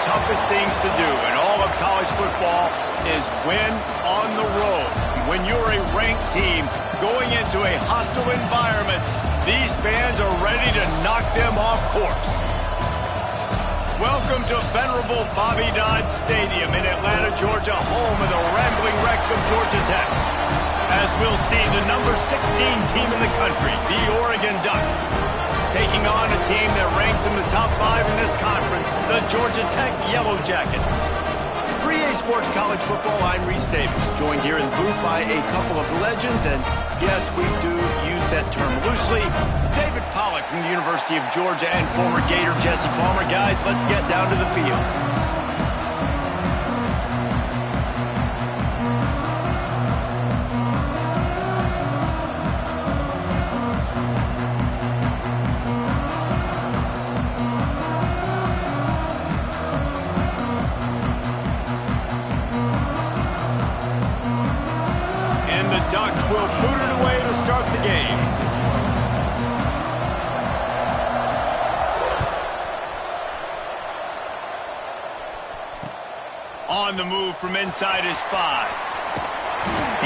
toughest things to do in all of college football is win on the road. When you're a ranked team going into a hostile environment, these fans are ready to knock them off course. Welcome to venerable Bobby Dodd Stadium in Atlanta, Georgia, home of the Rambling Wreck of Georgia Tech. As we'll see the number 16 team in the country, the Oregon Ducks, taking on a team that ranks in the top 5 in this conference, the Georgia Tech Yellow Jackets. For EA Sports College Football, I'm Reese Davis, joined here in the booth by a couple of legends, and yes, we do use that term loosely. David Pollack from the University of Georgia and former Gator Jesse Palmer. Guys, let's get down to the field. Ducks will boot it away to start the game. On the move from inside his 5.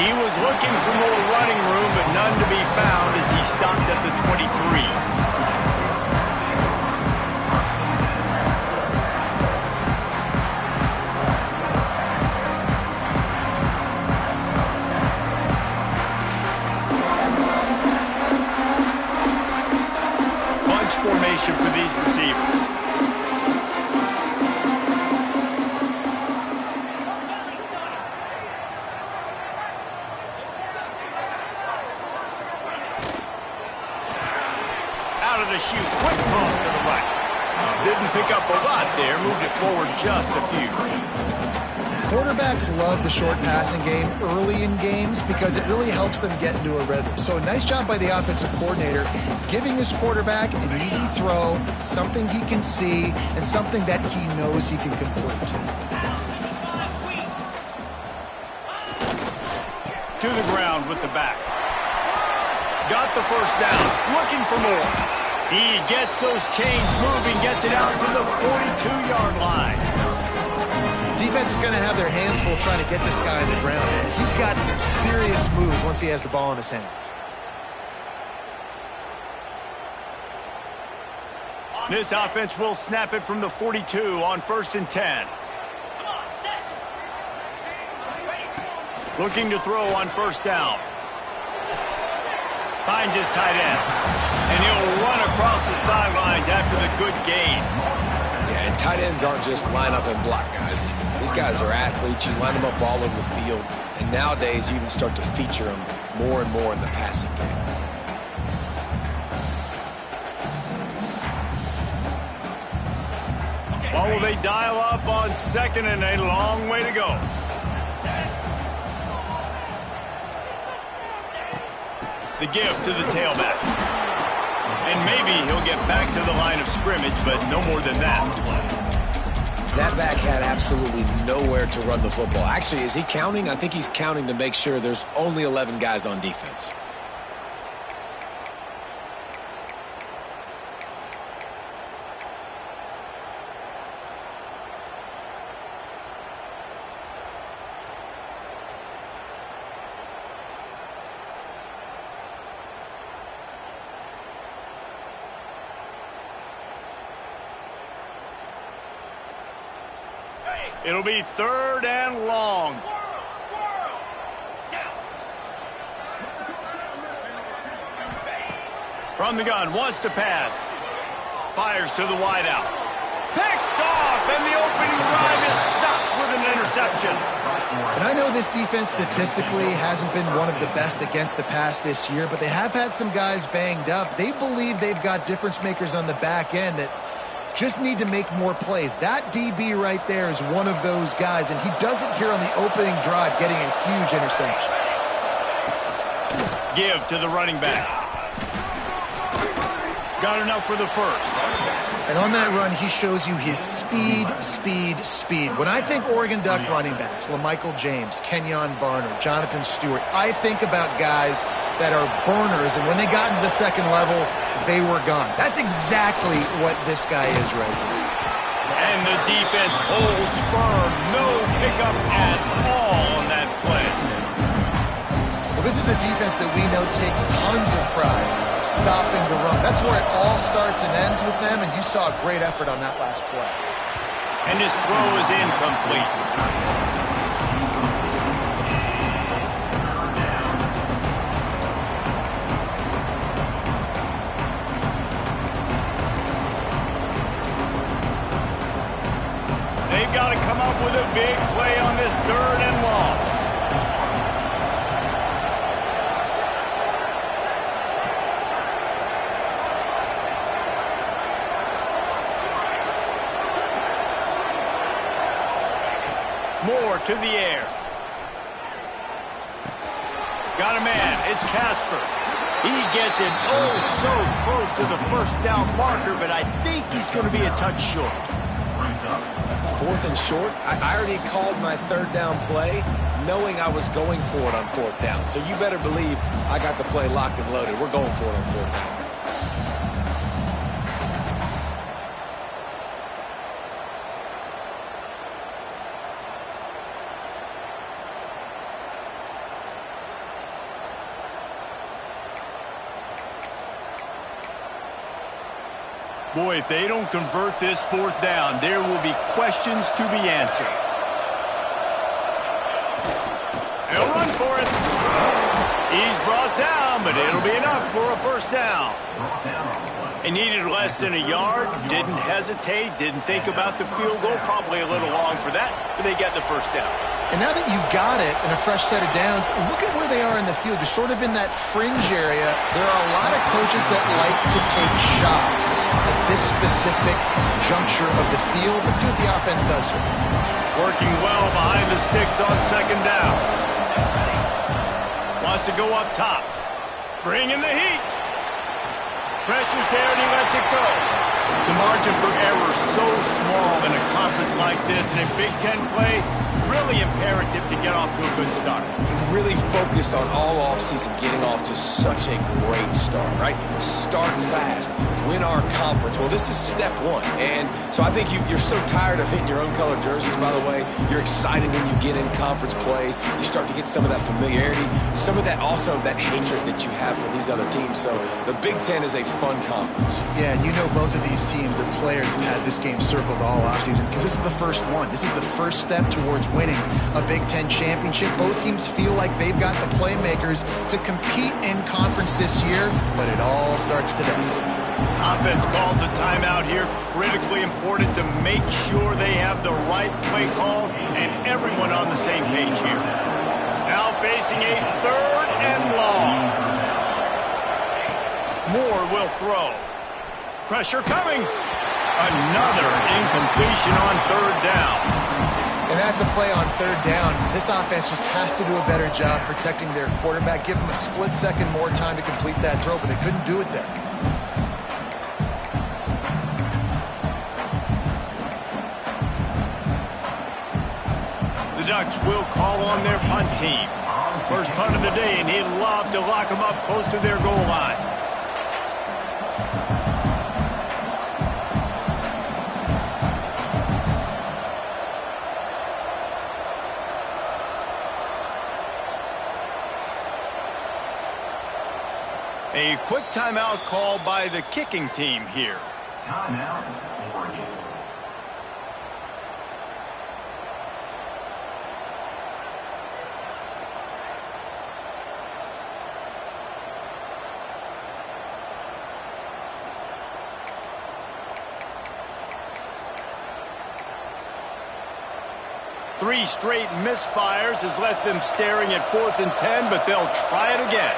He was looking for more running room, but none to be found as he stopped at the 23. Formation for these receivers. Out of the chute, quick toss to the right. Didn't pick up a lot there, moved it forward just a few. Quarterbacks love the short passing game early in games because it really helps them get into a rhythm. So a nice job by the offensive coordinator giving his quarterback an easy throw, something he can see, and something that he knows he can complete. To the ground with the back. Got the first down, looking for more. He gets those chains moving, gets it out to the 42-yard line. Defense is going to have their hands full trying to get this guy on the ground, and he's got some serious moves once he has the ball in his hands. This offense will snap it from the 42 on 1st and 10. Looking to throw on 1st down. Finds his tight end. And he'll run across the sidelines after the good gain. Yeah, and tight ends aren't just line up and block guys. These guys are athletes. You line them up all over the field. And nowadays, you even start to feature them more and more in the passing game. What will they dial up on 2nd and a long way to go? The give to the tailback. And maybe he'll get back to the line of scrimmage, but no more than that. That back had absolutely nowhere to run the football. Actually, is he counting? I think he's counting to make sure there's only 11 guys on defense. It'll be 3rd and long. From the gun, wants to pass. Fires to the wideout. Picked off, and the opening drive is stopped with an interception. And I know this defense statistically hasn't been one of the best against the pass this year, but they have had some guys banged up. They believe they've got difference makers on the back end that just need to make more plays. That DB right there is one of those guys, and he does it here on the opening drive, getting a huge interception. Give to the running back. Got enough for the first. And on that run, he shows you his speed, speed, speed. When I think Oregon Duck running backs, LaMichael James, Kenyon Barner, Jonathan Stewart, I think about guys that are burners, and when they got into the second level, they were gone. That's exactly what this guy is right here. And And the defense holds firm. No pickup at all on that play. Well, this is a defense that we know takes tons of pride stopping the run. That's where it all starts and ends with them, and you saw a great effort on that last play. And his throw is incomplete. They've got to come up with a big play on this 3rd and long. Moore to the air. Got a man. It's Casper. He gets it oh so close to the 1st down marker, but I think he's going to be a touch short. 4th and short. I already called my 3rd down play knowing I was going for it on 4th down. So you better believe I got the play locked and loaded. We're going for it on 4th down. Boy, if they don't convert this 4th down, there will be questions to be answered. He'll run for it. He's brought down, but it'll be enough for a 1st down. He needed less than a yard, didn't hesitate, didn't think about the field goal. Probably a little long for that, but they get the 1st down. And now that you've got it and a fresh set of downs, look at where they are in the field. You're sort of in that fringe area. There are a lot of coaches that like to take shots at this specific juncture of the field. Let's see what the offense does here. Working well behind the sticks on 2nd down. Wants to go up top. Bringing the heat. Pressure's there and he lets it go. The margin for error is so small in a conference like this, and in Big Ten play, really imperative to get off to a good start. Really focus on all offseason getting off to such a great start, right? Start fast, win our conference. Well, this is step 1. And so I think you're so tired of hitting your own color jerseys, by the way. You're excited when you get in conference plays. You start to get some of that familiarity, some of that also that hatred that you have for these other teams. So the Big Ten is a fun conference. Yeah, and you know both of these teams, their players have had this game circled all offseason because this is the first one. This is the first step towards winning a Big Ten championship. Both teams feel like they've got the playmakers to compete in conference this year, but it all starts today. Offense calls a timeout here. Critically important to make sure they have the right play call and everyone on the same page here. Now facing a 3rd and long. Moore will throw. Pressure coming. Another incompletion on 3rd down. And that's a play on 3rd down. This offense just has to do a better job protecting their quarterback. Give them a split second more time to complete that throw, but they couldn't do it there. The Ducks will call on their punt team. First punt of the day, and he'd love to lock them up close to their goal line. A quick timeout call by the kicking team here. Timeout, Oregon. Three straight misfires has left them staring at 4th and 10, but they'll try it again.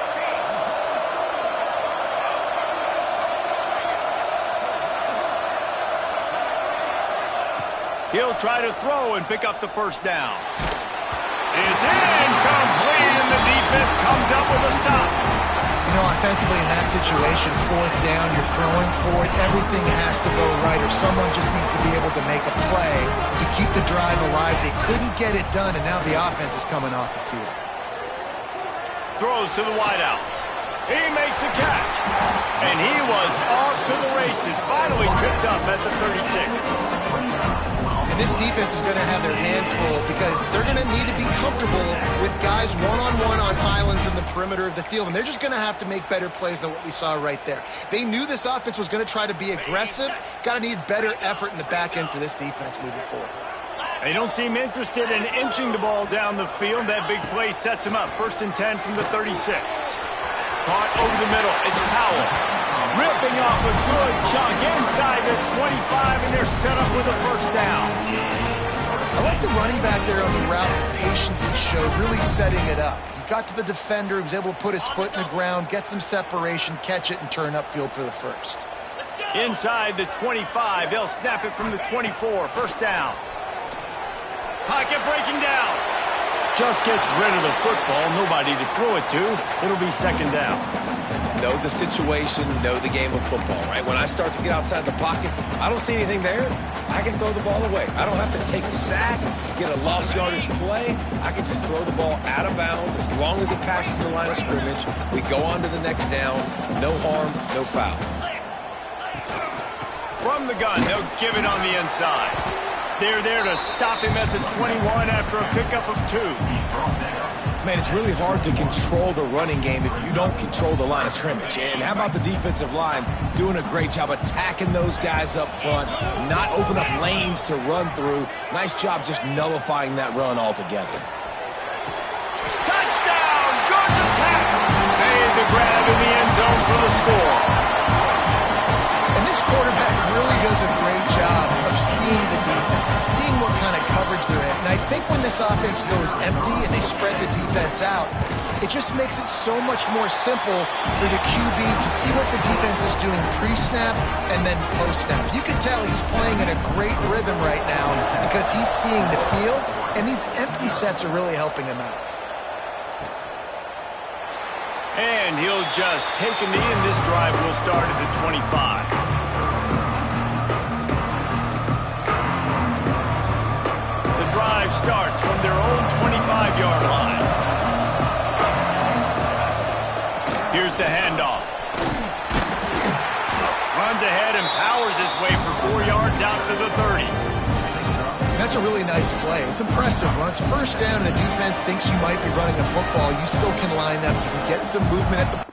He'll try to throw and pick up the 1st down. It's incomplete, and the defense comes up with a stop. You know, offensively in that situation, 4th down, you're throwing for it. Everything has to go right, or someone just needs to be able to make a play to keep the drive alive. They couldn't get it done, and now the offense is coming off the field. Throws to the wideout. He makes the catch. And he was off to the races. Finally tripped up at the 36. And this defense is going to have their hands full because they're going to need to be comfortable with guys one-on-one on islands in the perimeter of the field, and they're just going to have to make better plays than what we saw right there. They knew this offense was going to try to be aggressive. Got to need better effort in the back end for this defense moving forward. They don't seem interested in inching the ball down the field. That big play sets them up. 1st and 10 from the 36. Caught over the middle. It's Powell. Ripping off a good chunk inside the 25, and they're set up with a 1st down. I like the running back there on the route, the patience he showed, really setting it up. He got to the defender, he was able to put his foot in the ground, get some separation, catch it, and turn upfield for the 1st. Inside the 25, they'll snap it from the 24. 1st down. Pocket breaking down. Just gets rid of the football. Nobody to throw it to. It'll be 2nd down. Know the situation, know the game of football, right? When I start to get outside the pocket, I don't see anything there. I can throw the ball away. I don't have to take a sack, get a lost yardage play. I can just throw the ball out of bounds as long as it passes the line of scrimmage. We go on to the next down. No harm, no foul. From the gun, they'll give it on the inside. They're there to stop him at the 21 after a pickup of 2. Man, it's really hard to control the running game if you don't control the line of scrimmage. And how about the defensive line doing a great job attacking those guys up front, not open up lanes to run through. Nice job just nullifying that run altogether. Touchdown, Georgia Tech! Made the grab in the end zone for the score. And this quarterback really does a great job of seeing the defense, seeing what kind of coverage they're in. And I think when this offense goes empty and they spread the defense out, it just makes it so much more simple for the QB to see what the defense is doing pre-snap and then post-snap. You can tell he's playing in a great rhythm right now because he's seeing the field, and these empty sets are really helping him out. And he'll just take a knee, and this drive will start at the 25. The drive starts from their own 25-yard line. Here's the handoff. Runs ahead and powers his way for 4 yards out to the 30. That's a really nice play. It's impressive. When it's 1st down and the defense thinks you might be running a football, you still can line up. You can get some movement at the...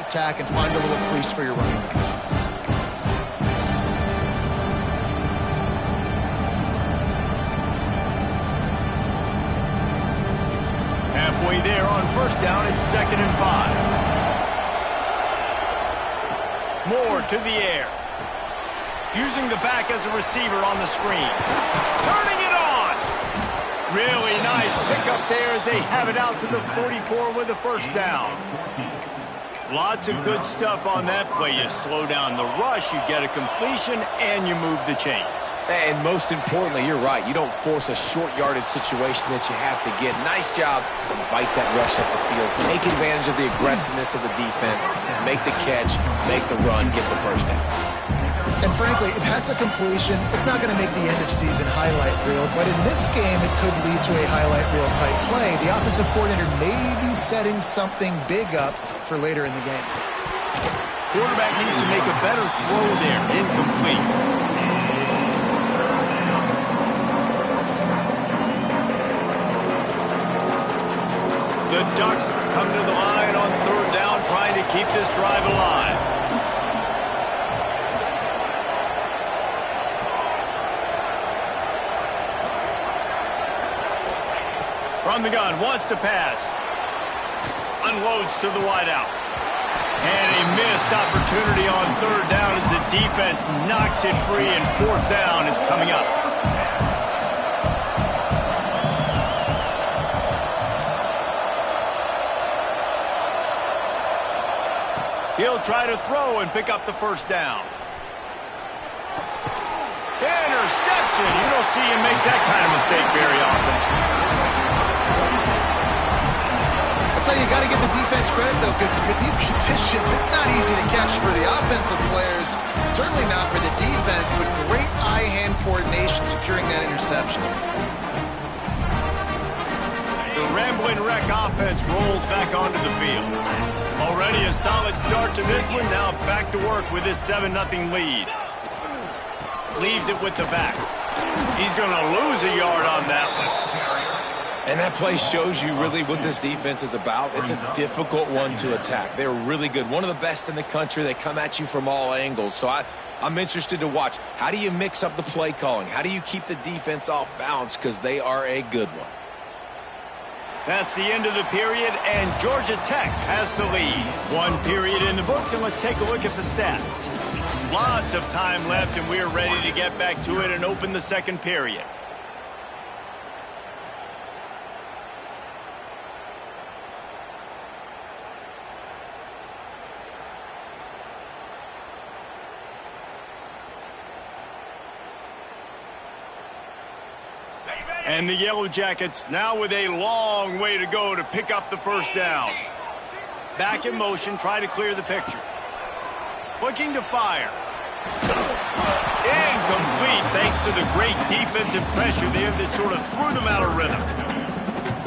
attack and find a little crease for your running back. Halfway there on 1st down, it's 2nd and 5. Moore to the air. Using the back as a receiver on the screen. Turning it on! Really nice pickup there as they have it out to the 44 with a 1st down. Lots of good stuff on that play. You slow down the rush, you get a completion, and you move the chains. And most importantly, you're right. You don't force a short yardage situation that you have to get. Nice job. Invite that rush up the field. Take advantage of the aggressiveness of the defense. Make the catch. Make the run. Get the 1st down. And frankly, if that's a completion, it's not going to make the end-of-season highlight reel. But in this game, it could lead to a highlight reel type play. The offensive coordinator may be setting something big up for later in the game. Quarterback needs to make a better throw there. Incomplete. The Ducks come to the line on 3rd down, trying to keep this drive alive. From the gun, wants to pass. Unloads to the wideout. And a missed opportunity on 3rd down as the defense knocks it free, and 4th down is coming up. He'll try to throw and pick up the first down. Interception. You don't see him make that kind of mistake very often. That's how you got to give the defense credit, though, because with these conditions, it's not easy to catch for the offensive players, certainly not for the defense, but great eye-hand coordination securing that interception. The Rambling Wreck offense rolls back onto the field. Already a solid start to this one. Now back to work with his 7-0 lead. Leaves it with the back. He's going to lose a yard on that one. And that play shows you really what this defense is about. It's a difficult one to attack. They're really good. One of the best in the country. They come at you from all angles. So I'm interested to watch. How do you mix up the play calling? How do you keep the defense off balance? Because they are a good one. That's the end of the period, and Georgia Tech has the lead. One period in the books, and let's take a look at the stats. Lots of time left, and we're ready to get back to it and open the second period. And the Yellow Jackets now with a long way to go to pick up the first down. Back in motion, try to clear the picture. Looking to fire. Incomplete thanks to the great defensive pressure there that sort of threw them out of rhythm.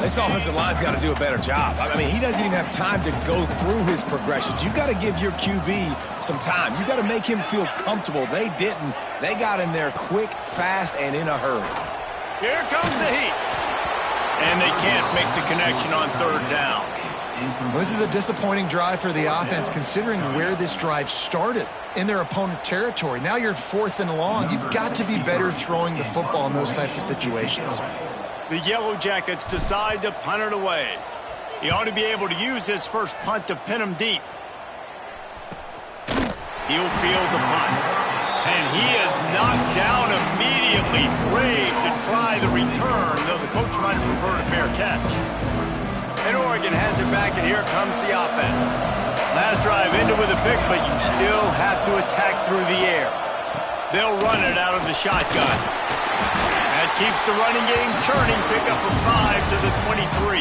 This offensive line's got to do a better job. I mean, he doesn't even have time to go through his progressions. You've got to give your QB some time. You've got to make him feel comfortable. They didn't. They got in there quick, fast, and in a hurry. Here comes the heat. And they can't make the connection on third down. Well, this is a disappointing drive for the offense, considering where this drive started in their opponent territory. Now you're 4th and long. You've got to be better throwing the football in those types of situations. The Yellow Jackets decide to punt it away. He ought to be able to use his first punt to pin him deep. He'll field the punt. And he is knocked down immediately. Brave to try the return, though the coach might have preferred a fair catch. And Oregon has it back, and here comes the offense. Last drive ended with a pick, but you still have to attack through the air. They'll run it out of the shotgun. That keeps the running game churning. Pick up a 5 to the 23.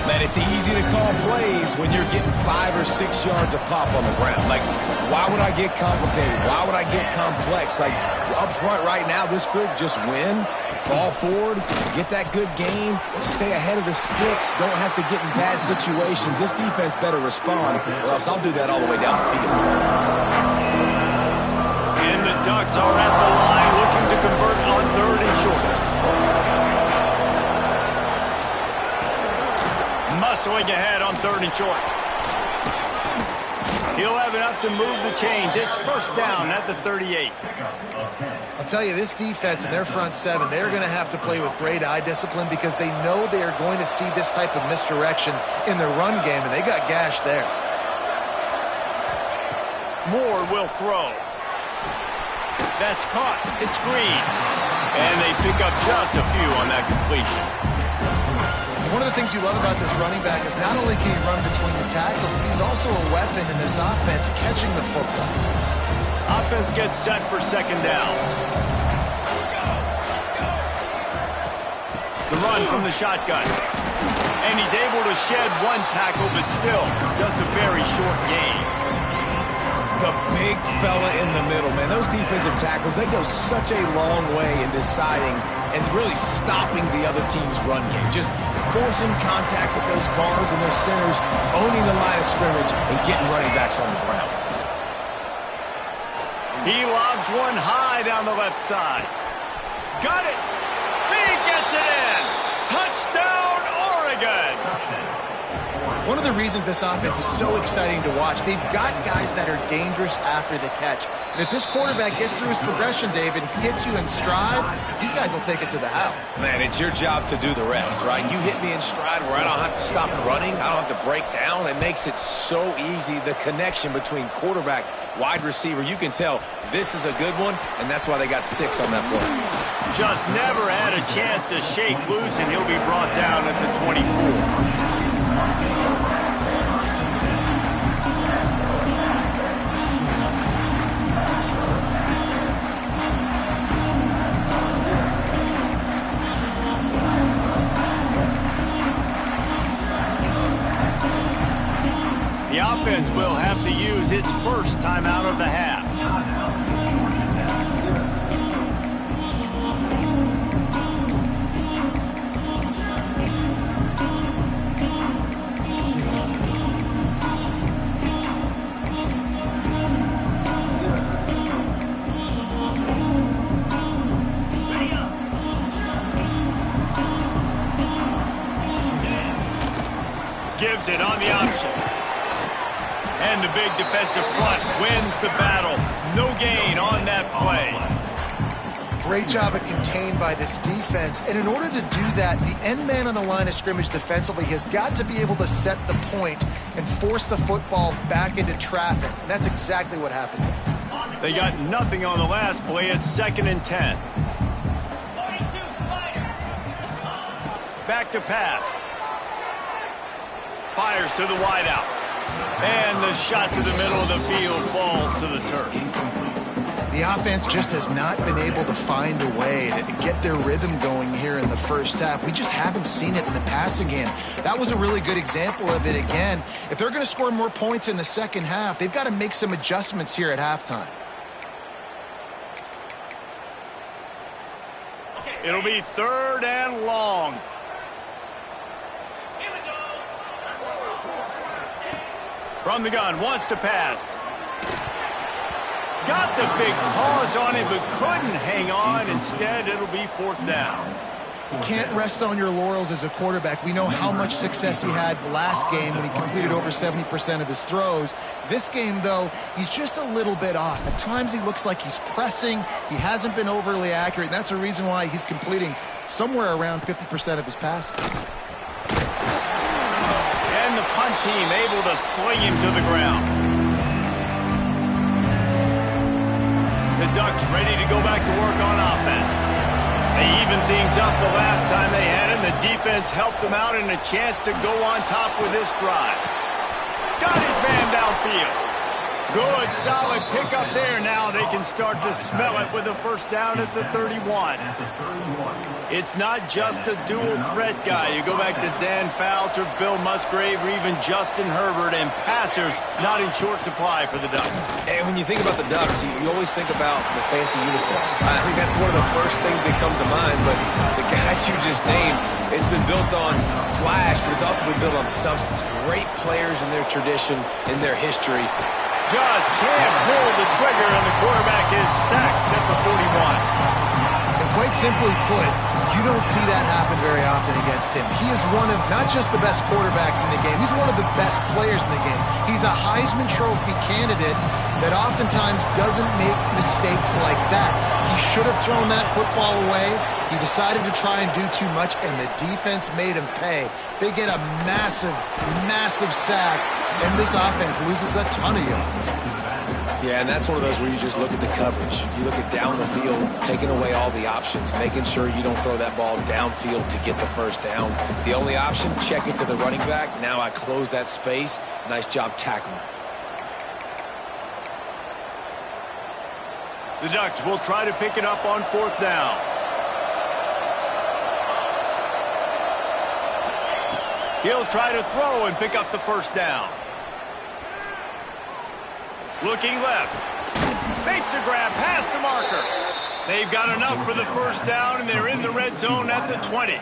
Man, it's easy to call plays when you're getting 5 or 6 yards of pop on the ground. Like, why would I get complicated? Why would I get complex? Like, up front right now, this group just win, fall forward, get that good game, stay ahead of the sticks, don't have to get in bad situations. This defense better respond, or else I'll do that all the way down the field. And the Ducks are at the line looking to convert on 3rd and short. Muscling ahead on 3rd and short. He'll have enough to move the chains. It's first down at the 38. I'll tell you, this defense and their front 7, they're going to have to play with great eye discipline because they know they are going to see this type of misdirection in their run game, and they got gashed there. Moore will throw. That's caught. It's Green. And they pick up just a few on that completion. One of the things you love about this running back is not only can he run between the tackles, but he's also a weapon in this offense catching the football. Offense gets set for second down. The run from the shotgun. And he's able to shed one tackle, but still just a very short gain. The big fella in the middle, man. Those defensive tackles, they go such a long way in deciding and really stopping the other team's run game. Just forcing contact with those guards and those centers, owning the line of scrimmage, and getting running backs on the ground. He lobs one high down the left side. Got it! He gets it in! Touchdown, Oregon! One of the reasons this offense is so exciting to watch, they've got guys that are dangerous after the catch. And if this quarterback gets through his progression, David, hits you in stride, these guys will take it to the house. Man, it's your job to do the rest, right? You hit me in stride where I don't have to stop running. I don't have to break down. It makes it so easy, the connection between quarterback, wide receiver. You can tell this is a good one, and that's why they got 6 on that play. Just never had a chance to shake loose, and he'll be brought down at the 24. have to use its first timeout of the half. Gives it on the option. And the big defensive front wins the battle. No gain on that play. Great job of contained by this defense. And in order to do that, the end man on the line of scrimmage defensively has got to be able to set the point and force the football back into traffic. And that's exactly what happened. They got nothing on the last play. It's 2nd and 10. Back to pass. Fires to the wideout. And the shot to the middle of the field falls to the turf. The offense just has not been able to find a way to get their rhythm going here in the first half. We just haven't seen it in the passing game. That was a really good example of it again. If they're going to score more points in the second half, they've got to make some adjustments here at halftime. It'll be 3rd and long. From the gun, wants to pass. Got the big pause on it, but couldn't hang on. Instead, it'll be 4th down. You can't rest on your laurels as a quarterback. We know how much success he had last game when he completed over 70% of his throws. This game, though, he's just a little bit off. At times, he looks like he's pressing. He hasn't been overly accurate, and that's a reason why he's completing somewhere around 50% of his passes. And the punt team able to sling him to the ground. The Ducks ready to go back to work on offense. They evened things up the last time they had him. The defense helped them out and a chance to go on top with this drive. Got his man downfield. Good, solid pickup there. Now they can start to smell it with a 1st down at the 31. It's not just a dual threat guy. You go back to Dan Fouts or Bill Musgrave or even Justin Herbert, and passers not in short supply for the Ducks. And when you think about the Ducks, you always think about the fancy uniforms. I think that's one of the first things that come to mind, but the guys you just named, it's been built on flash, but it's also been built on substance. Great players in their tradition, in their history. Just can't pull the trigger, and the quarterback is sacked at the 41. And quite simply put, you don't see that happen very often against him. He is one of not just the best quarterbacks in the game, he's one of the best players in the game. He's a Heisman Trophy candidate that oftentimes doesn't make mistakes like that. He should have thrown that football away. He decided to try and do too much, and the defense made him pay. They get a massive, massive sack, and this offense loses a ton of yards. Yeah, and that's one of those where you just look at the coverage. You look at down the field, taking away all the options, making sure you don't throw that ball downfield to get the 1st down. The only option, check it to the running back. Now I close that space. Nice job tackling. The Ducks will try to pick it up on 4th down. He'll try to throw and pick up the 1st down. Looking left. Makes a grab past the marker. They've got enough for the 1st down, and they're in the red zone at the 20.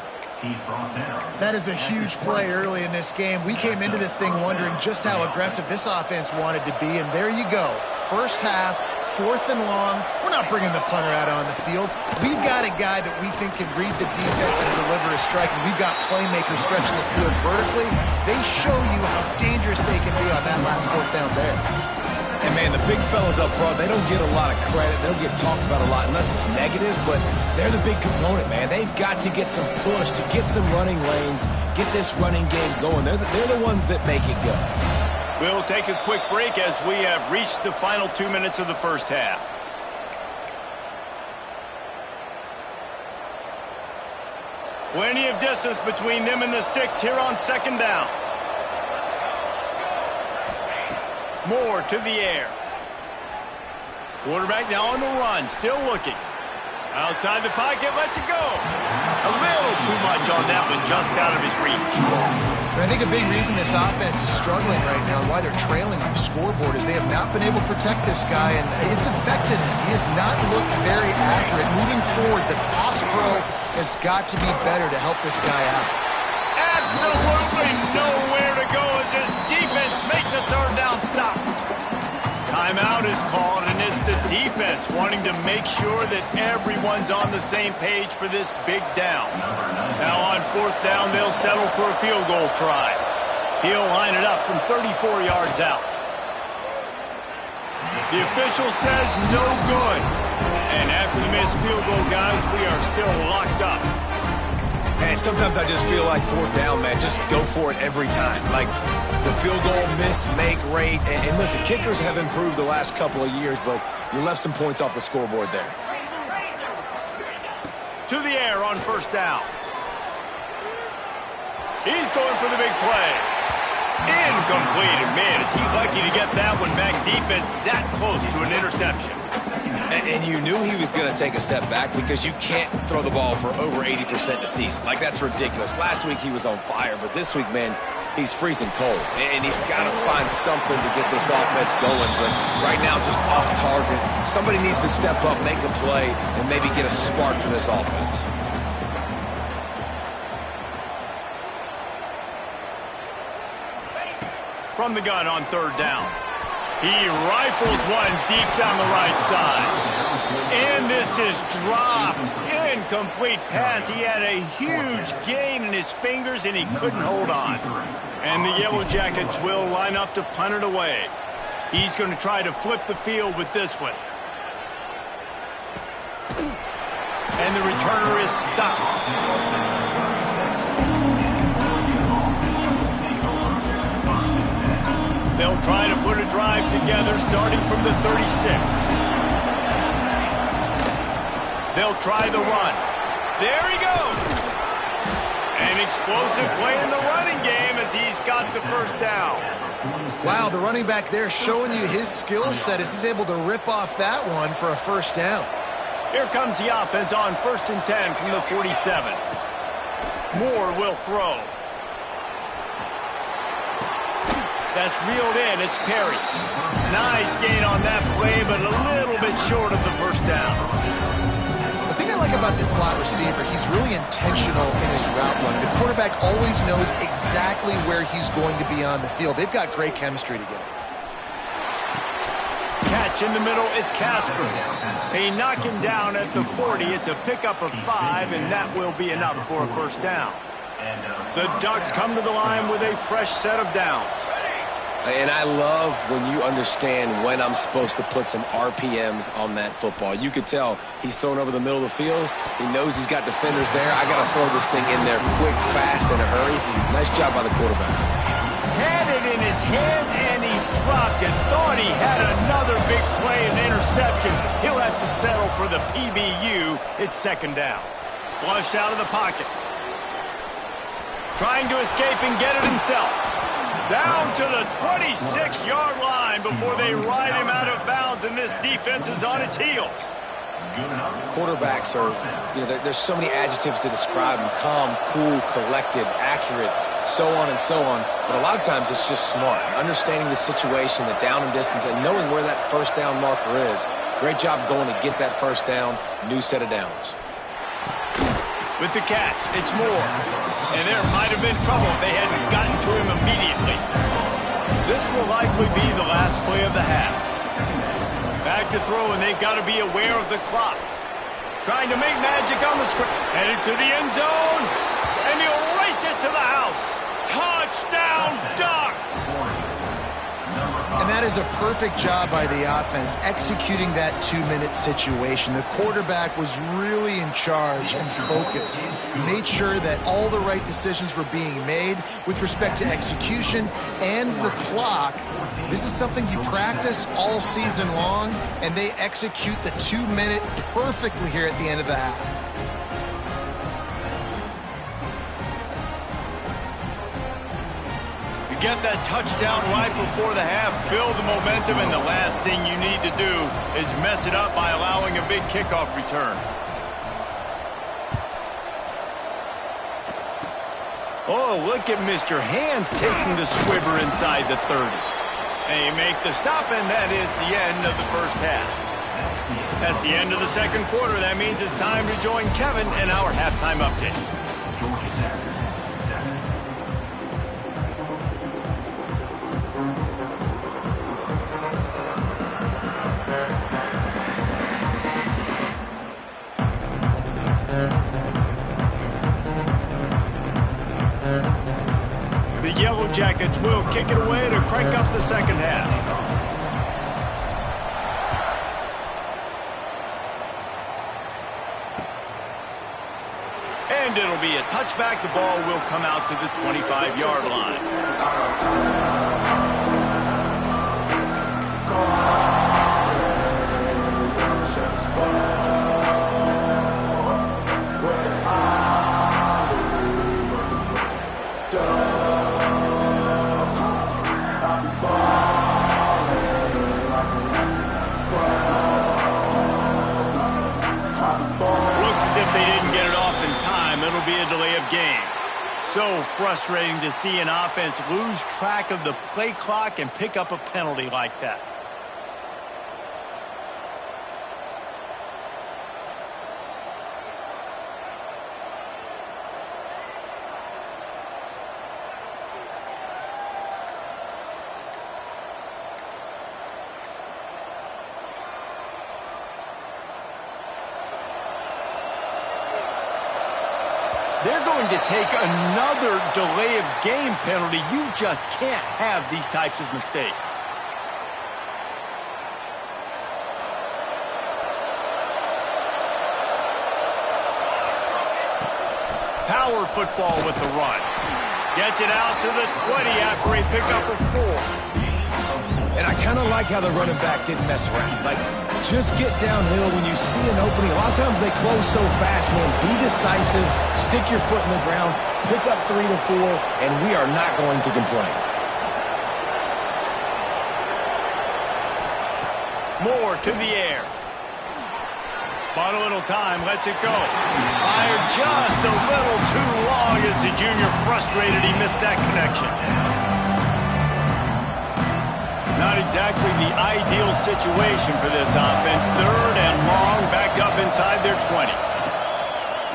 That is a huge play early in this game. We came into this thing wondering just how aggressive this offense wanted to be, and there you go. 1st half, 4th and long. We're not bringing the punter out on the field. We've got a guy that we think can read the defense and deliver a strike, and we've got playmakers stretching the field vertically. They show you how dangerous they can be on that last 4th down there. And, man, the big fellas up front, they don't get a lot of credit. They don't get talked about a lot unless it's negative, but they're the big component, man. They've got to get some push, to get some running lanes, get this running game going. They're the ones that make it go. We'll take a quick break as we have reached the final 2 minutes of the 1st half. Plenty of distance between them and the sticks here on 2nd down. Moore to the air. Quarterback now on the run, still looking. Outside the pocket, lets it go. A little too much on that one, just out of his reach. And I think a big reason this offense is struggling right now and why they're trailing on the scoreboard is they have not been able to protect this guy, and it's affected him. He has not looked very accurate. Moving forward, the pass pro has got to be better to help this guy out. Absolutely nowhere to go as this defense makes a third down stop. Timeout is called, and it's the defense wanting to make sure that everyone's on the same page for this big down. Now on fourth down, they'll settle for a field goal try. He'll line it up from 34 yards out. The official says no good. And after the missed field goal, guys, we are still locked up. And sometimes I just feel like fourth down, man, just go for it every time. Like the field goal miss, make rate. And listen, kickers have improved the last couple of years, but you left some points off the scoreboard there. To the air on first down. He's going for the big play. Incomplete. And man, is he lucky to get that one back. Defense that close to an interception. And you knew he was going to take a step back because you can't throw the ball for over 80% in a season. Like, that's ridiculous. Last week he was on fire, but this week, man, he's freezing cold. And he's got to find something to get this offense going. But right now, just off target. Somebody needs to step up, make a play, and maybe get a spark for this offense. From the gun on third down. He rifles one deep down the right side. And this is dropped. Incomplete pass. He had a huge gain in his fingers, and he couldn't hold on. And the Yellow Jackets will line up to punt it away. He's going to try to flip the field with this one. And the returner is stopped. They'll try to put a drive together starting from the 36. They'll try the run. There he goes. An explosive play in the running game as he's got the first down. Wow, the running back there showing you his skill set as he's able to rip off that one for a first down. Here comes the offense on 1st and 10 from the 47. Moore will throw. That's reeled in. It's Perry. Nice gain on that play, but a little bit short of the first down. The thing I like about this slot receiver, he's really intentional in his route run. The quarterback always knows exactly where he's going to be on the field. They've got great chemistry together. Catch in the middle. It's Casper. They knock him down at the 40. It's a pickup of 5, and that will be enough for a first down. The Ducks come to the line with a fresh set of downs. And I love when you understand when I'm supposed to put some RPMs on that football. You could tell he's thrown over the middle of the field. He knows he's got defenders there. I got to throw this thing in there quick, fast, in a hurry. Nice job by the quarterback. Had it in his hands, and he dropped it. Thought he had another big play and interception. He'll have to settle for the PBU. It's second down. Flushed out of the pocket. Trying to escape and get it himself. Down to the 26-yard line before they ride him out of bounds, and this defense is on its heels. Quarterbacks are, there's so many adjectives to describe them. Calm, cool, collected, accurate, so on and so on. But a lot of times it's just smart. Understanding the situation, the down and distance, and knowing where that first down marker is. Great job going to get that first down. New set of downs. With the catch, it's Moore. And there might have been trouble if they hadn't gotten to him immediately. This will likely be the last play of the half. Back to throw, and they've got to be aware of the clock. Trying to make magic on the screen. Headed to the end zone. And he'll race it to the house. Touchdown, Ducks! And that is a perfect job by the offense, executing that 2-minute situation. The quarterback was really in charge and focused. Made sure that all the right decisions were being made with respect to execution and the clock. This is something you practice all season long, and they execute the 2-minute perfectly here at the end of the half. Get that touchdown right before the half, build the momentum, and the last thing you need to do is mess it up by allowing a big kickoff return. Oh, look at Mr. Hands taking the squibber inside the 30. They make the stop, and that is the end of the first half. That's the end of the second quarter. That means it's time to join Kevin in our halftime update. Georgia Tech, 7. The Yellow Jackets will kick it away to crank up the second half. And it'll be a touchback. The ball will come out to the 25-yard line. It'll be a delay of game. So frustrating to see an offense lose track of the play clock and pick up a penalty like that. They're going to take another delay of game penalty. You just can't have these types of mistakes. Power football with the run. Gets it out to the 20 after he picked up a 4. And I kind of like how the running back didn't mess around. Like, just get downhill when you see an opening. A lot of times they close so fast, man. Be decisive, stick your foot in the ground, pick up 3 to 4, and we are not going to complain. More to the air. Bought a little time, lets it go. Fired just a little too long as the junior frustrated. He missed that connection. Not exactly the ideal situation for this offense. 3rd and long, back up inside their 20.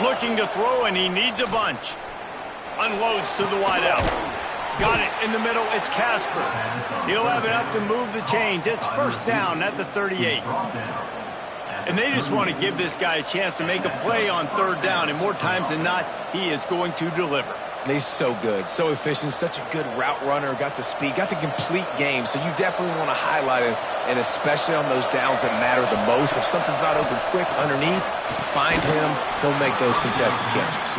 Looking to throw, and he needs a bunch. Unloads to the wideout. Got it in the middle. It's Casper. He'll have enough to move the chains. It's first down at the 38. And they just want to give this guy a chance to make a play on 3rd down, and more times than not, he is going to deliver. He's so good, so efficient, such a good route runner, got the speed, got the complete game, so you definitely want to highlight him, and especially on those downs that matter the most. If something's not open quick underneath, find him, he'll make those contested catches.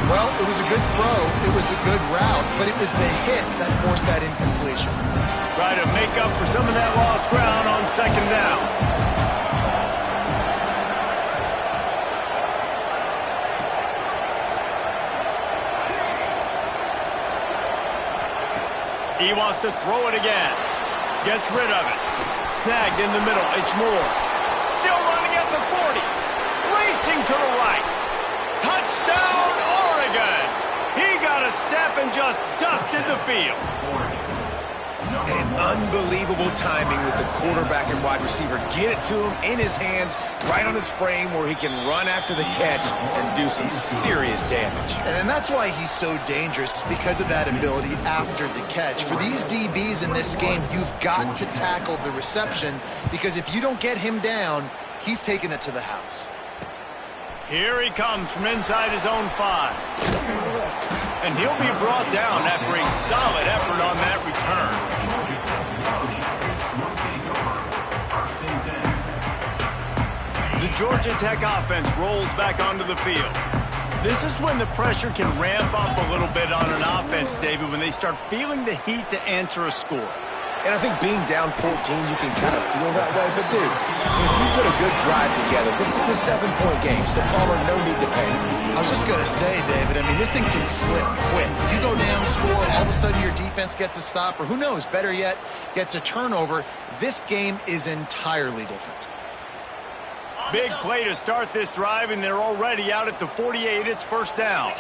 Well, it was a good throw, it was a good route, but it was the hit that forced that incompletion. Try to make up for some of that lost ground on 2nd down. He wants to throw it again. Gets rid of it. Snagged in the middle. It's Moore. Still running at the 40. Racing to the right. Touchdown, Oregon. He got a step and just dusted the field. And unbelievable timing with the quarterback and wide receiver. Get it to him in his hands, right on his frame where he can run after the catch and do some serious damage. And that's why he's so dangerous, because of that ability after the catch. For these DBs in this game, you've got to tackle the reception, because if you don't get him down, he's taking it to the house. Here he comes from inside his own 5. And he'll be brought down after a solid effort on that return. The Georgia Tech offense rolls back onto the field. This is when the pressure can ramp up a little bit on an offense, David, when they start feeling the heat to answer a score. And I think being down 14, you can kind of feel that way. But, dude, if you put a good drive together, this is a 7-point game, so Palmer, no need to panic. I was just going to say, David, I mean, this thing can flip quick. You go down, score, all of a sudden your defense gets a stop, or who knows, better yet, gets a turnover. This game is entirely different. Big play to start this drive, and they're already out at the 48. It's first down.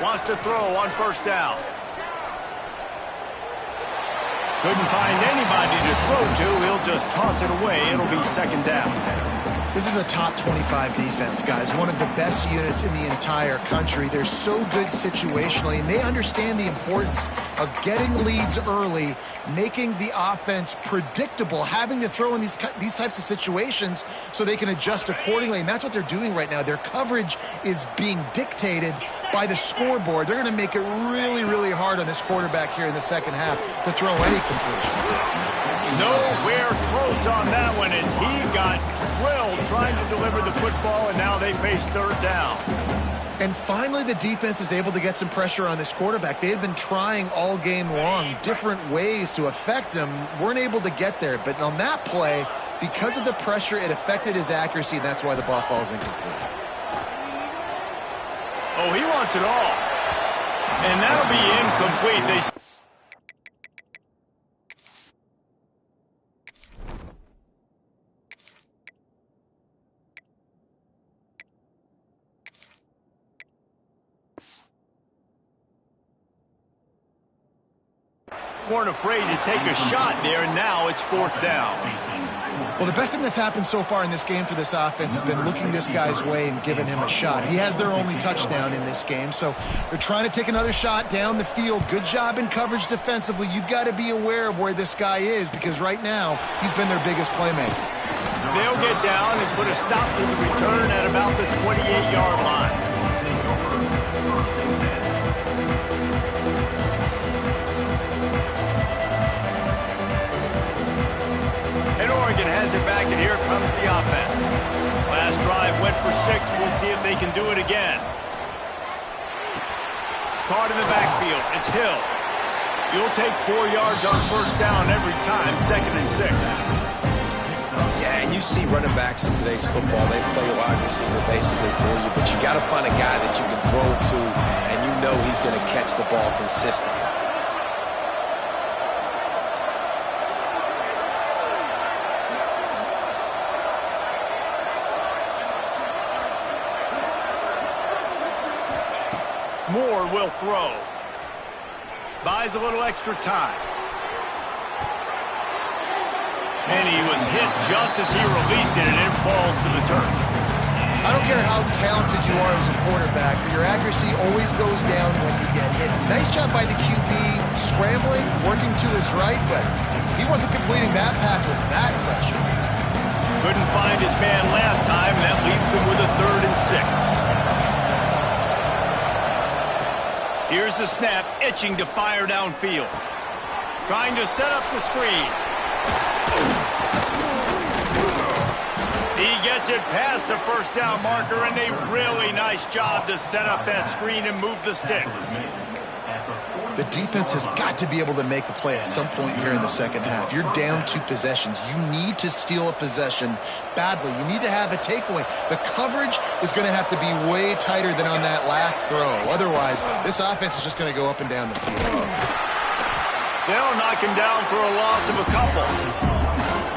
Wants to throw on first down. Couldn't find anybody to throw to. He'll just toss it away. It'll be second down. This is a top 25 defense, guys. One of the best units in the entire country. They're so good situationally, and they understand the importance of getting leads early, making the offense predictable, having to throw in these types of situations so they can adjust accordingly. And that's what they're doing right now. Their coverage is being dictated by the scoreboard. They're going to make it really, really hard on this quarterback here in the second half to throw any completions. Nowhere close on that one as he got drilled trying to deliver the football, and now they face third down. And finally, the defense is able to get some pressure on this quarterback. They had been trying all game long different ways to affect him, weren't able to get there. But on that play, because of the pressure, it affected his accuracy, and that's why the ball falls incomplete. Oh, he wants it all. And that'll be incomplete. Weren't afraid to take a shot there, and now it's fourth down. Well, the best thing that's happened so far in this game for this offense has been looking this guy's way and giving him a shot. He has their only touchdown in this game, so they're trying to take another shot down the field. Good job in coverage defensively. You've got to be aware of where this guy is because right now he's been their biggest playmaker. They'll get down and put a stop to the return at about the 28-yard line. Oregon has it back, and here comes the offense. Last drive went for 6. We'll see if they can do it again. Caught in the backfield. It's Hill. You'll take 4 yards on first down every time, 2nd and 6. Yeah, and you see running backs in today's football, they play a wide receiver basically for you, but you got to find a guy that you can throw it to, and you know he's going to catch the ball consistently. Moore will throw. Buys a little extra time. And he was hit just as he released it, and it falls to the turf. I don't care how talented you are as a quarterback, but your accuracy always goes down when you get hit. Nice job by the QB scrambling, working to his right, but he wasn't completing that pass with that pressure. Couldn't find his man last time, and that leaves him with a 3rd and 6. Here's the snap, itching to fire downfield. Trying to set up the screen. He gets it past the first down marker, and a really nice job to set up that screen and move the sticks. The defense has got to be able to make a play at some point here in the second half. You're down 2 possessions. You need to steal a possession badly. You need to have a takeaway. The coverage is going to have to be way tighter than on that last throw. Otherwise, this offense is just going to go up and down the field. They'll knock him down for a loss of a couple.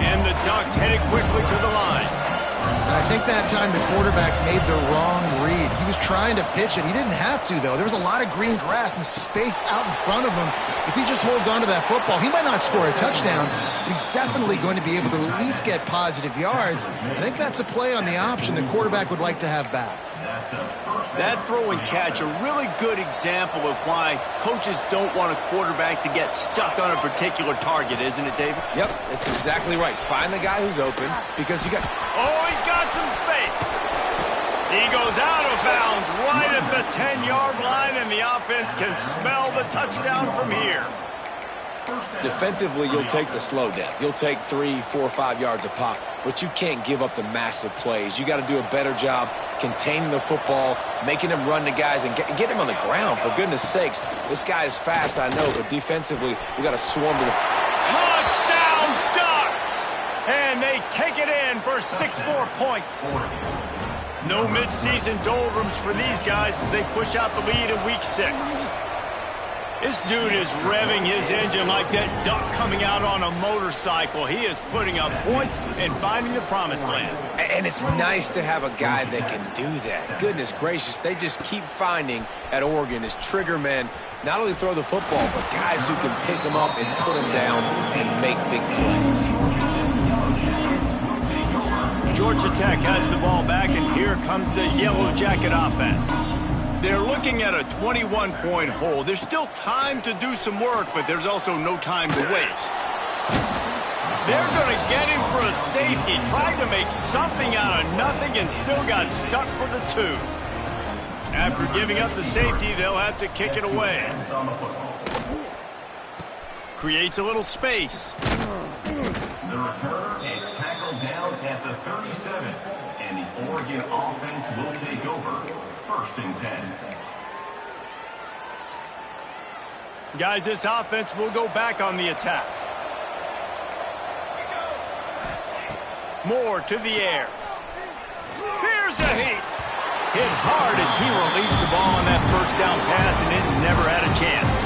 And the Ducks headed quickly to the line. And I think that time the quarterback made the wrong read. He was trying to pitch it. He didn't have to, though. There was a lot of green grass and space out in front of him. If he just holds on to that football, he might not score a touchdown, but he's definitely going to be able to at least get positive yards. I think that's a play on the option the quarterback would like to have back. That throw and catch, a really good example of why coaches don't want a quarterback to get stuck on a particular target, isn't it, David? Yep, that's exactly right. Find the guy who's open because you got... Oh, he's got some space. He goes out of bounds right at the 10-yard line, and the offense can smell the touchdown from here. Defensively, you'll take the slow death. You'll take 3, 4, 5 yards a pop, but you can't give up the massive plays. You got to do a better job containing the football, making him run the guys, and get him on the ground. For goodness sakes, this guy is fast, I know, but defensively, we got to swarm to the... Touchdown, Ducks! And they take it in for 6 more points. No midseason doldrums for these guys as they push out the lead in Week 6. This dude is revving his engine like that duck coming out on a motorcycle. He is putting up points and finding the promised land. And it's nice to have a guy that can do that. Goodness gracious, they just keep finding at Oregon as trigger men not only throw the football, but guys who can pick them up and put them down and make big plays. Georgia Tech has the ball back, and here comes the Yellow Jacket offense. They're looking at a 21-point hole. There's still time to do some work, but there's also no time to waste. They're going to get him for a safety, trying to make something out of nothing, and still got stuck for the 2. After giving up the safety, they'll have to kick it away. Creates a little space. The returner is tackled down at the 37, and the Oregon offense will take over. 1st and 10. Guys, this offense will go back on the attack. Moore to the air. Here's a heat. Hit hard as he released the ball on that 1st down pass, and it never had a chance.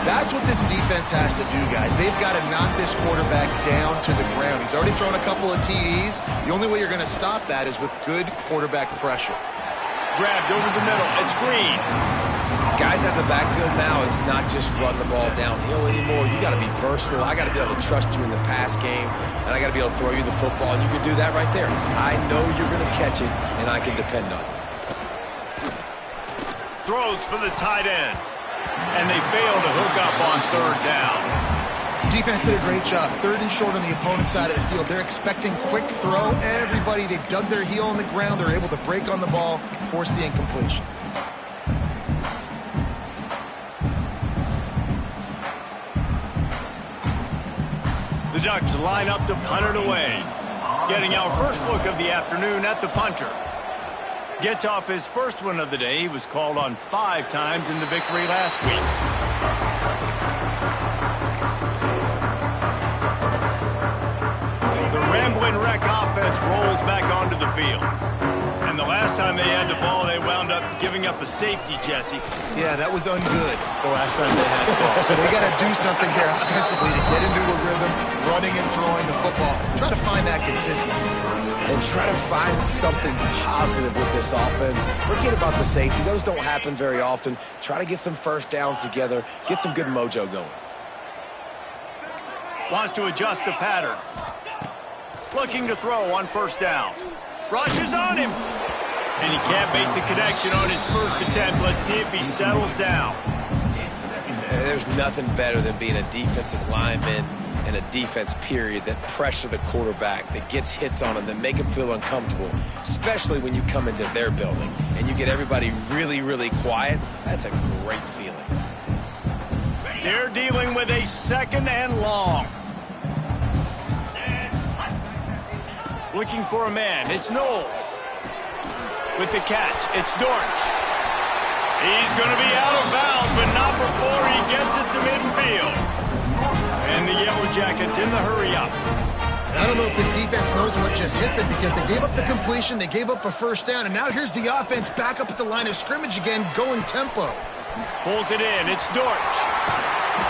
That's what this defense has to do, guys. They've got to knock this quarterback down to the ground. He's already thrown a couple of TDs. The only way you're going to stop that is with good quarterback pressure. Grabbed over the middle. It's Green. Guys at the backfield now, it's not just run the ball downhill anymore. You got to be versatile. I got to be able to trust you in the pass game, and I got to be able to throw you the football, and you can do that right there. I know you're going to catch it, and I can depend on you. Throws for the tight end, and they fail to hook up on 3rd down. Defense did a great job. 3rd and short on the opponent's side of the field. They're expecting quick throw. Everybody, they dug their heel on the ground. They're able to break on the ball, force the incompletion. The Ducks line up to punt it away. Getting our first look of the afternoon at the punter. Gets off his first one of the day. He was called on 5 times in the victory last week. Rambling Wreck offense rolls back onto the field. And the last time they had the ball, they wound up giving up a safety, Jesse. Yeah, that was ungood the last time they had the ball. So they got to do something here offensively to get into a rhythm, running and throwing the football. Try to find that consistency. And try to find something positive with this offense. Forget about the safety. Those don't happen very often. Try to get some 1st downs together. Get some good mojo going. Wants to adjust the pattern. Looking to throw on 1st down. Rushes on him. And he can't make the connection on his first attempt. Let's see if he settles down. There's nothing better than being a defensive lineman and a defense period that pressure the quarterback, that gets hits on him, that make him feel uncomfortable, especially when you come into their building and you get everybody really, really quiet. That's a great feeling. They're dealing with a 2nd and long. Looking for a man. It's Knowles. With the catch, it's Dortch. He's going to be out of bounds, but not before he gets it to midfield. And the Yellow Jackets in the hurry-up. I don't know if this defense knows what just hit them because they gave up the completion, they gave up a 1st down, and now here's the offense back up at the line of scrimmage again, going tempo. Pulls it in. It's Dortch.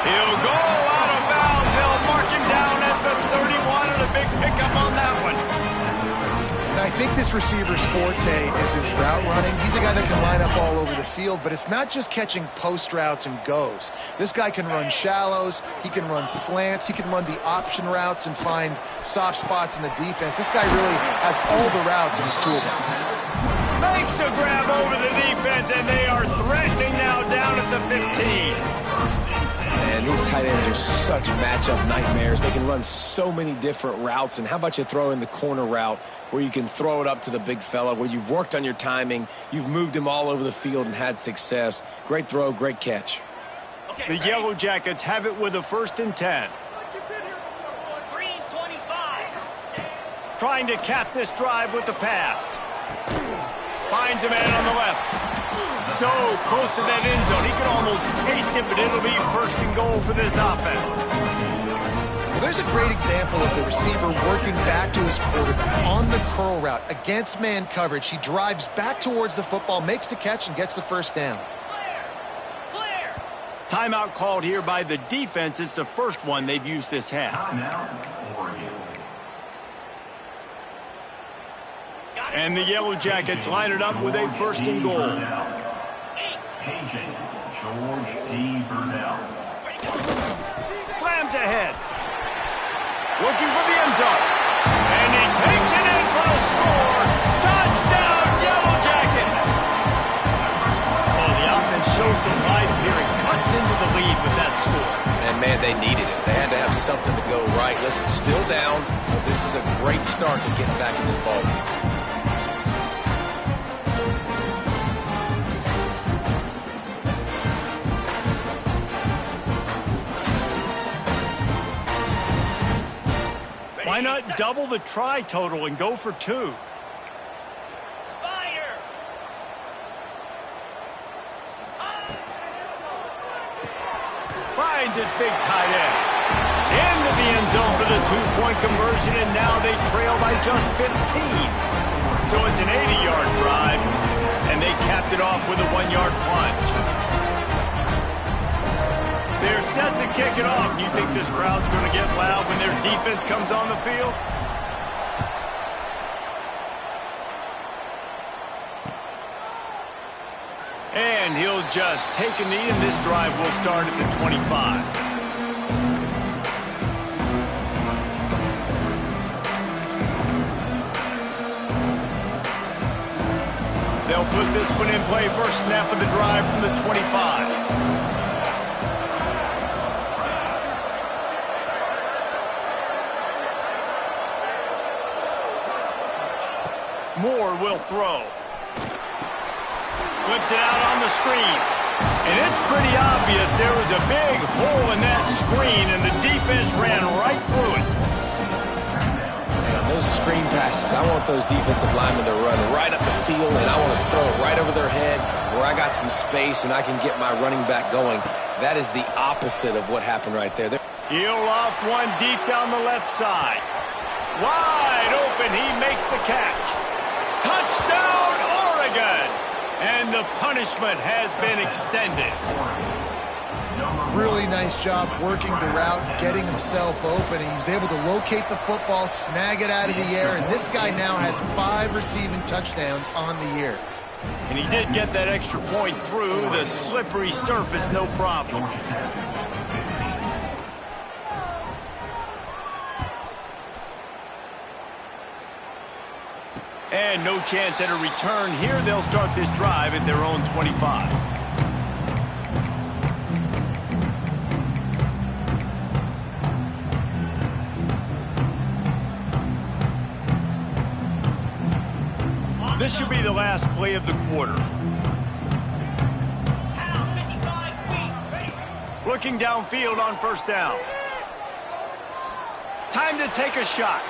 He'll go out of bounds. They'll mark him down at the 31, and a big pickup on that one. And I think this receiver's forte is his route running. He's a guy that can line up all over the field, but it's not just catching post routes and goes. This guy can run shallows, he can run slants, he can run the option routes and find soft spots in the defense. This guy really has all the routes in his toolbox. Makes a grab over the defense, and they are threatening now down at the 15. And these tight ends are such matchup nightmares. They can run so many different routes. And how about you throw in the corner route where you can throw it up to the big fella, where you've worked on your timing, you've moved him all over the field and had success. Great throw, great catch. The Yellow Jackets have it with a 1st and 10. Green 25. Trying to cap this drive with the pass. Finds a man on the left. So close to that end zone. He could almost taste it, but it'll be 1st and goal for this offense. Well, there's a great example of the receiver working back to his quarterback on the curl route against man coverage. He drives back towards the football, makes the catch, and gets the 1st down. Clear. Timeout called here by the defense. It's the first one they've used this half. Timeout, Oregon. And the Yellow Jackets line it up with a first and goal. Paging George P. Burdell. Slams ahead. Looking for the end zone. And he takes it in for a score. Touchdown, Yellow Jackets. Oh, the offense shows some life here and cuts into the lead with that score. And, man, they needed it. They had to have something to go right. Listen, still down, but this is a great start to getting back in this ballgame. Why not double the try total and go for 2? Spire. Finds his big tight end. Into the end zone for the 2-point conversion, and now they trail by just 15. So it's an 80-yard drive, and they capped it off with a 1-yard plunge. They're set to kick it off. You think this crowd's going to get loud when their defense comes on the field? And he'll just take a knee, and this drive will start at the 25. They'll put this one in play. First snap of the drive from the 25. Moore will throw. Flips it out on the screen. And it's pretty obvious there was a big hole in that screen, and the defense ran right through it. Man, those screen passes, I want those defensive linemen to run right up the field, and I want to throw it right over their head where I got some space and I can get my running back going. That is the opposite of what happened right there. He'll loft one deep down the left side. Wide open, he makes the catch. Touchdown, Oregon! And the punishment has been extended. Really nice job working the route, getting himself open. He was able to locate the football, snag it out of the air, and this guy now has 5 receiving touchdowns on the year. And he did get that extra point through the slippery surface, no problem. And no chance at a return here. They'll start this drive at their own 25. This should be the last play of the quarter. Looking downfield on first down. Time to take a shot.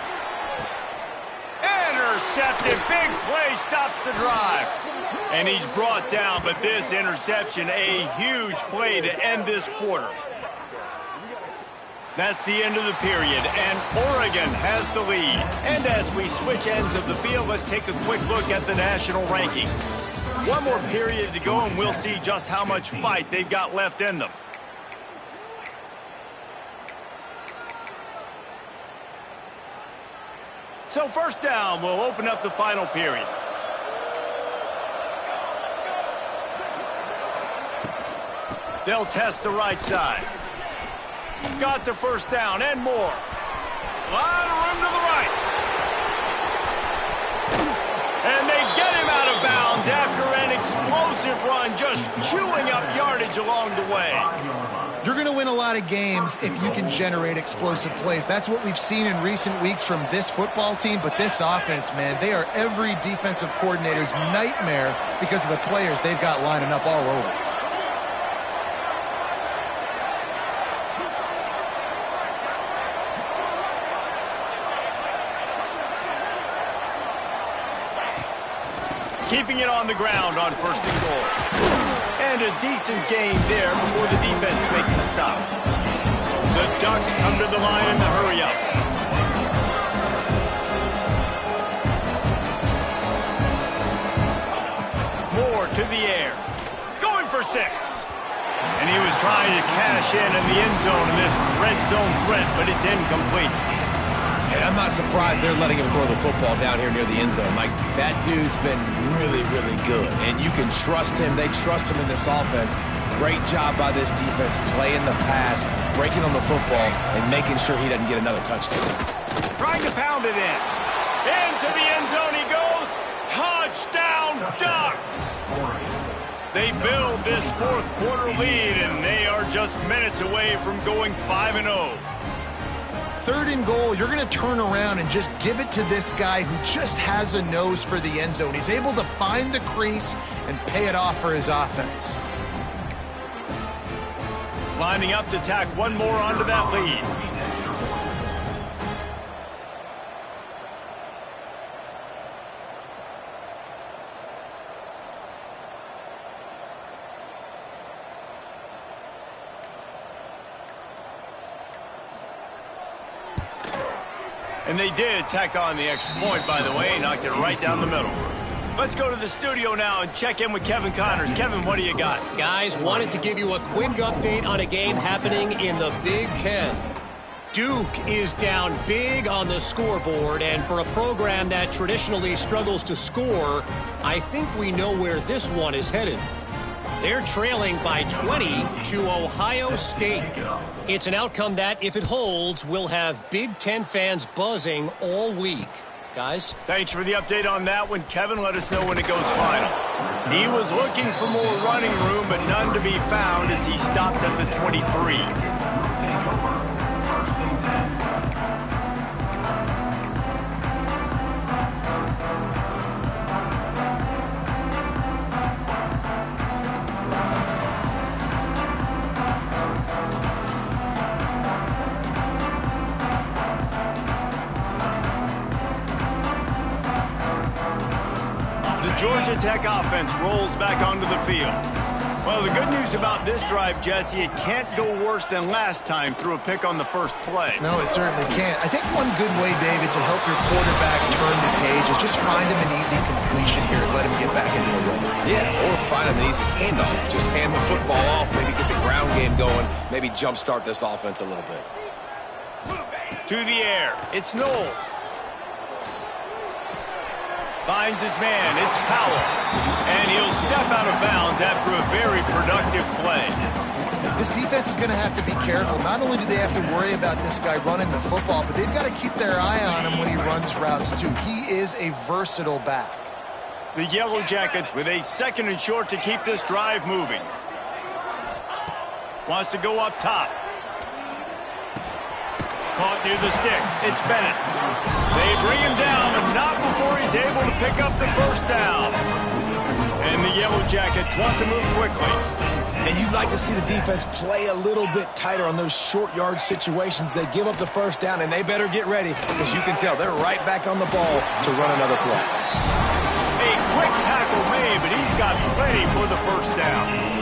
Intercepted. Big play stops the drive. And he's brought down, but this interception, a huge play to end this quarter. That's the end of the period, and Oregon has the lead. And as we switch ends of the field, let's take a quick look at the national rankings. One more period to go, and we'll see just how much fight they've got left in them. So first down, we'll open up the final period. They'll test the right side. Got the first down and more. A lot of room to the right. And they get him out of bounds after an explosive run, just chewing up yardage along the way. You're going to win a lot of games if you can generate explosive plays. That's what we've seen in recent weeks from this football team, but this offense, man, they are every defensive coordinator's nightmare because of the players they've got lining up all over. Keeping it on the ground on first and goal. And a decent gain there before the defense makes a stop. The Ducks come to the line in the hurry up. Moore to the air. Going for 6. And he was trying to cash in the end zone in this red zone threat, but it's incomplete. And I'm not surprised they're letting him throw the football down here near the end zone. Like, that dude's been really, really good. And you can trust him. They trust him in this offense. Great job by this defense playing the pass, breaking on the football, and making sure he doesn't get another touchdown. Trying to pound it in. Into the end zone he goes. Touchdown, Ducks! They build this fourth quarter lead, and they are just minutes away from going 5-0. 3rd and goal, you're going to turn around and just give it to this guy who just has a nose for the end zone. He's able to find the crease and pay it off for his offense. Lining up to tack one more onto that lead. And they did tack on the extra point, by the way, knocked it right down the middle. Let's go to the studio now and check in with Kevin Connors. Kevin, what do you got? Guys, wanted to give you a quick update on a game happening in the Big Ten. Duke is down big on the scoreboard, and for a program that traditionally struggles to score, I think we know where this one is headed. They're trailing by 20 to Ohio State. It's an outcome that, if it holds, will have Big Ten fans buzzing all week. Guys? Thanks for the update on that one, Kevin. Let us know when it goes final. He was looking for more running room, but none to be found as he stopped at the 23. Georgia Tech offense rolls back onto the field. Well, the good news about this drive, Jesse, it can't go worse than last time through a pick on the first play. No, it certainly can't. I think one good way, David, to help your quarterback turn the page is just find him an easy completion here and let him get back into the rhythm. Yeah, or find him an easy handoff. Just hand the football off, maybe get the ground game going, maybe jumpstart this offense a little bit. To the air, it's Knowles. Finds his man, it's Powell. And he'll step out of bounds after a very productive play. This defense is going to have to be careful. Not only do they have to worry about this guy running the football, but they've got to keep their eye on him when he runs routes too. He is a versatile back. The Yellow Jackets with a 2nd and short to keep this drive moving. Wants to go up top. Caught near the sticks. It's Bennett. They bring him down, but not before he's able to pick up the first down. And the Yellow Jackets want to move quickly. And you'd like to see the defense play a little bit tighter on those short yard situations. They give up the first down, and they better get ready because you can tell they're right back on the ball to run another play. A quick tackle made, but he's got plenty for the first down.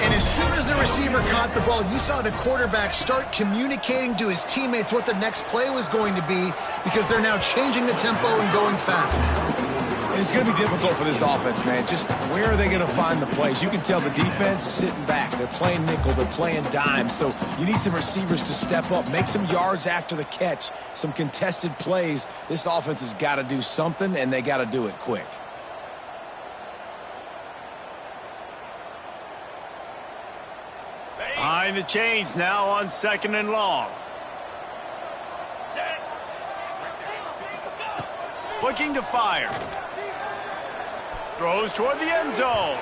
And as soon as the receiver caught the ball, you saw the quarterback start communicating to his teammates what the next play was going to be because they're now changing the tempo and going fast. And it's going to be difficult for this offense, man. Just where are they going to find the plays? You can tell the defense sitting back. They're playing nickel. They're playing dime. So you need some receivers to step up, make some yards after the catch, some contested plays. This offense has got to do something, and they got to do it quick. Behind the chains now on 2nd and long. Looking to fire. Throws toward the end zone.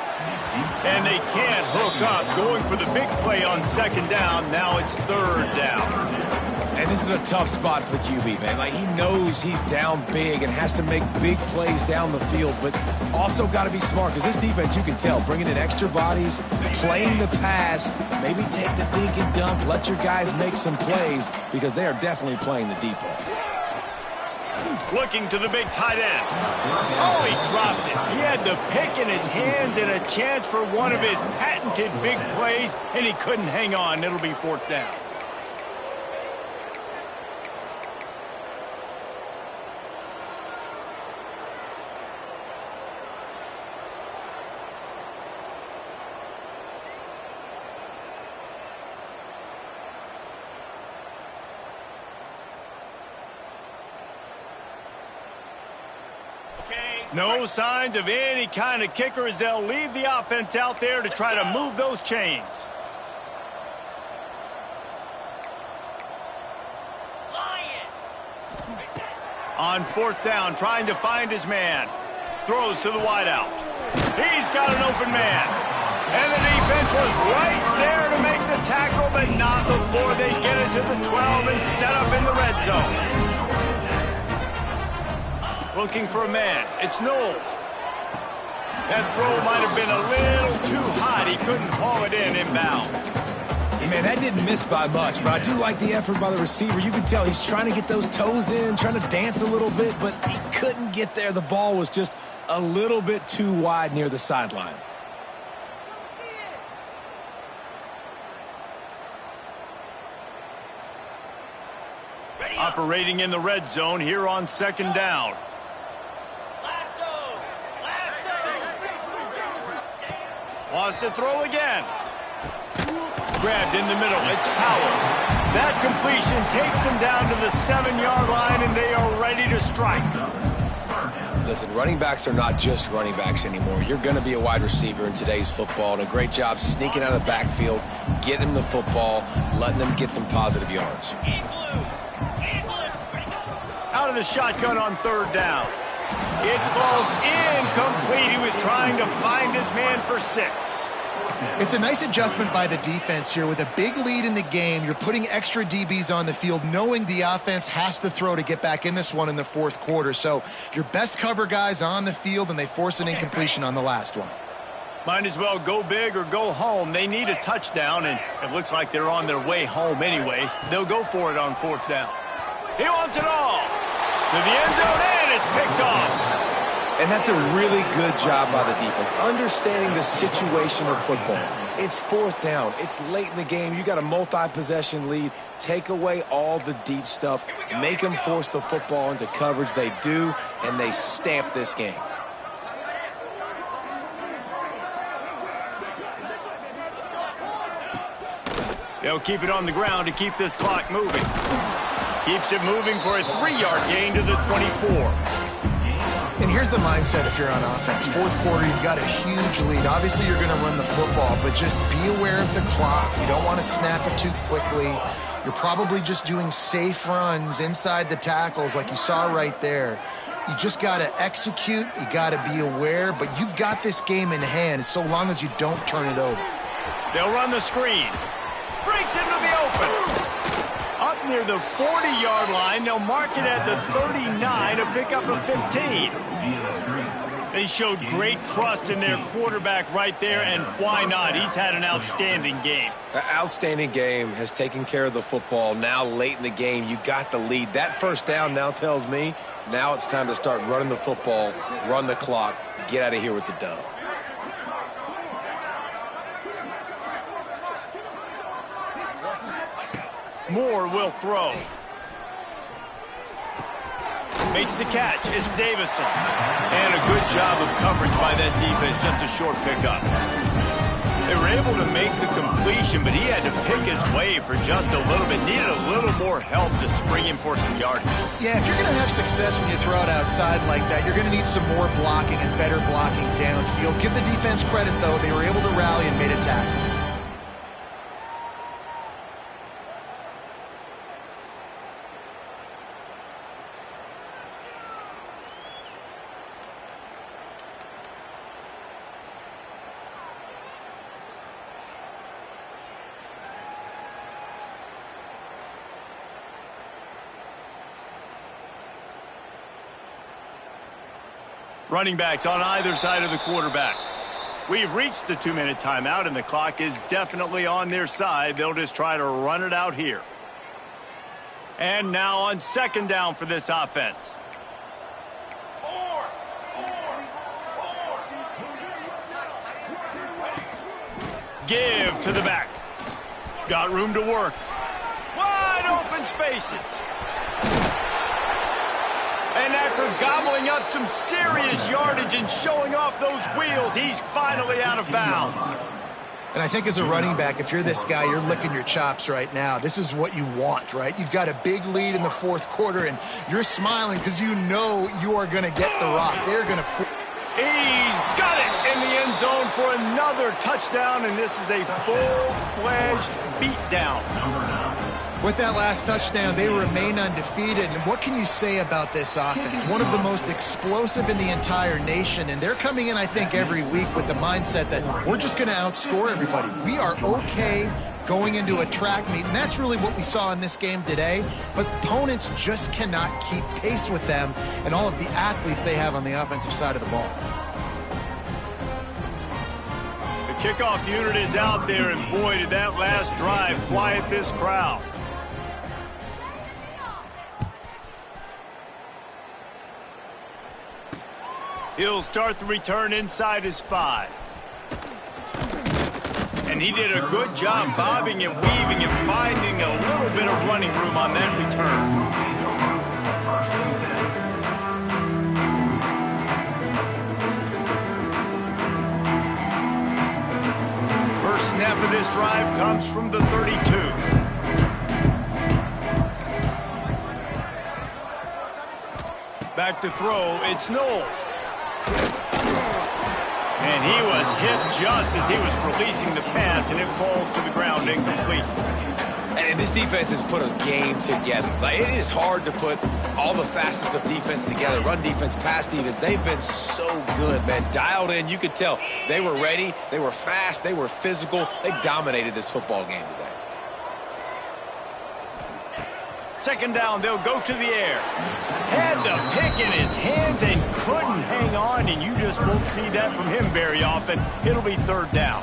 And they can't hook up. Going for the big play on 2nd down. Now it's 3rd down. And this is a tough spot for the QB, man. Like, he knows he's down big and has to make big plays down the field, but also got to be smart because this defense, you can tell, bringing in extra bodies, playing the pass, maybe take the dink and dunk, let your guys make some plays because they are definitely playing the deep ball. Looking to the big tight end. Oh, he dropped it. He had the pick in his hands and a chance for one of his patented big plays, and he couldn't hang on. It'll be 4th down. No signs of any kind of kicker as they'll leave the offense out there to try to move those chains. On fourth down, trying to find his man. Throws to the wideout. He's got an open man. And the defense was right there to make the tackle, but not before they get it to the 12 and set up in the red zone. Looking for a man. It's Knowles. That throw might have been a little too hot. He couldn't haul it in inbounds. Hey, man, that didn't miss by much, but I do like the effort by the receiver. You can tell he's trying to get those toes in, trying to dance a little bit, but he couldn't get there. The ball was just a little bit too wide near the sideline. Operating in the red zone here on second down. Wants to throw again. Grabbed in the middle. It's Powell. That completion takes them down to the 7-yard line, and they are ready to strike. Listen, running backs are not just running backs anymore. You're going to be a wide receiver in today's football, and a great job sneaking out of the backfield, getting them the football, letting them get some positive yards. Out of the shotgun on third down. It falls incomplete. He was trying to find his man for 6. It's a nice adjustment by the defense here. With a big lead in the game, you're putting extra DBs on the field, knowing the offense has to throw to get back in this one in the fourth quarter. So your best cover guys on the field, and they force an incompletion on the last one. Might as well go big or go home. They need a touchdown, and it looks like they're on their way home anyway. They'll go for it on fourth down. He wants it all. To the end zone, and it's picked off. And that's a really good job by the defense, understanding the situation of football. It's fourth down. It's late in the game. You got a multi-possession lead. Take away all the deep stuff. Make them force the football into coverage. They do, and they stamp this game. They'll keep it on the ground to keep this clock moving. Keeps it moving for a 3-yard gain to the 24. And here's the mindset if you're on offense. Fourth quarter, you've got a huge lead. Obviously, you're going to run the football, but just be aware of the clock. You don't want to snap it too quickly. You're probably just doing safe runs inside the tackles like you saw right there. You just got to execute. You got to be aware, but you've got this game in hand so long as you don't turn it over. They'll run the screen. Breaks into the open. Up near the 40-yard line, they'll mark it at the 39, a pickup of 15. They showed great trust in their quarterback right there, and why not? He's had an outstanding game. An outstanding game, has taken care of the football. Now late in the game, you got the lead. That first down now tells me now it's time to start running the football, run the clock, get out of here with the dub. Moore will throw. Makes the catch. It's Davison. And a good job of coverage by that defense. Just a short pickup. They were able to make the completion, but he had to pick his way for just a little bit. Needed a little more help to spring him for some yardage. Yeah, if you're going to have success when you throw it outside like that, you're going to need some more blocking and better blocking downfield. Give the defense credit, though. They were able to rally and made a tackle. Running backs on either side of the quarterback. We've reached the 2-minute timeout, and the clock is definitely on their side. They'll just try to run it out here. And now on second down for this offense. Give to the back. Got room to work. Wide open spaces. And after gobbling up some serious yardage and showing off those wheels, he's finally out of bounds. And I think as a running back, if you're this guy, you're licking your chops right now. This is what you want, right? You've got a big lead in the fourth quarter, and you're smiling because you know you are going to get the rock. They're going to... He's got it in the end zone for another touchdown, and this is a full-fledged beatdown. With that last touchdown, they remain undefeated. And what can you say about this offense? One of the most explosive in the entire nation. And they're coming in, I think, every week with the mindset that we're just going to outscore everybody. We are okay going into a track meet. And that's really what we saw in this game today. But opponents just cannot keep pace with them and all of the athletes they have on the offensive side of the ball. The kickoff unit is out there, and boy, did that last drive quiet this crowd. He'll start the return inside his 5. And he did a good job bobbing and weaving and finding a little bit of running room on that return. First snap of this drive comes from the 32. Back to throw, it's Knowles. And he was hit just as he was releasing the pass, and it falls to the ground incomplete. And this defense has put a game together. Like, it is hard to put all the facets of defense together. Run defense, pass defense. They've been so good, man. Dialed in. You could tell they were ready. They were fast. They were physical. They dominated this football game today. Second down, they'll go to the air. Had the pick in his hands and couldn't hang on, and you just won't see that from him very often. It'll be third down.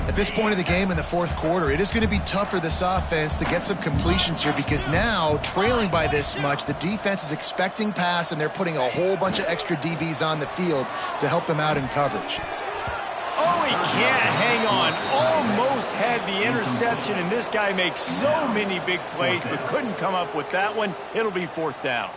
At this point of the game in the fourth quarter, it is going to be tough for this offense to get some completions here because now, trailing by this much, the defense is expecting pass, and they're putting a whole bunch of extra DBs on the field to help them out in coverage. Oh, he can't hang on. Almost had the interception, and this guy makes so many big plays but couldn't come up with that one. It'll be fourth down.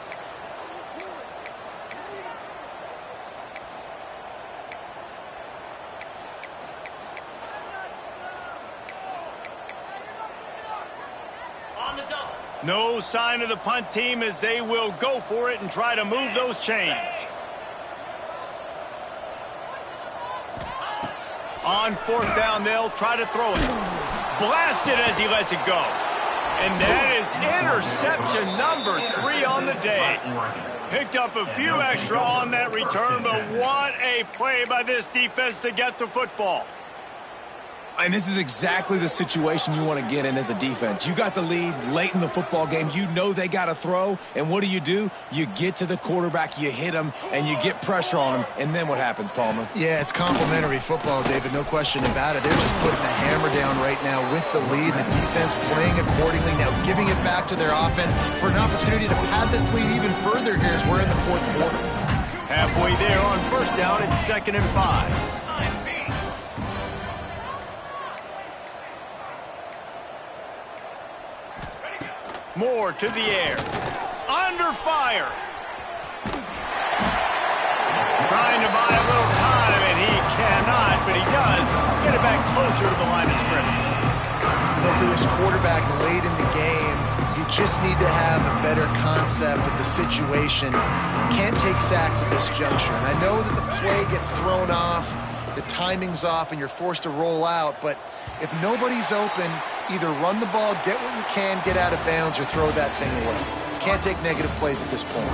On the double. No sign of the punt team as they will go for it and try to move those chains. On fourth down, they'll try to throw it. Blasted as he lets it go. And that is interception number 3 on the day. Picked up a few extra on that return, but what a play by this defense to get the football. And this is exactly the situation you want to get in as a defense. You got the lead late in the football game. You know they got to throw. And what do? You get to the quarterback, you hit him, and you get pressure on him. And then what happens, Palmer? Yeah, it's complimentary football, David, no question about it. They're just putting the hammer down right now with the lead. The defense playing accordingly, now giving it back to their offense for an opportunity to pad this lead even further here as we're in the fourth quarter. Halfway there on first down, it's 2nd and 5. Moore to the air. Under fire. Trying to buy a little time, and he cannot, but he does get it back closer to the line of scrimmage. But for this quarterback late in the game, you just need to have a better concept of the situation. Can't take sacks at this juncture. And I know that the play gets thrown off, the timing's off, and you're forced to roll out, but if nobody's open, either run the ball, get what you can, get out of bounds, or throw that thing away. Can't take negative plays at this point.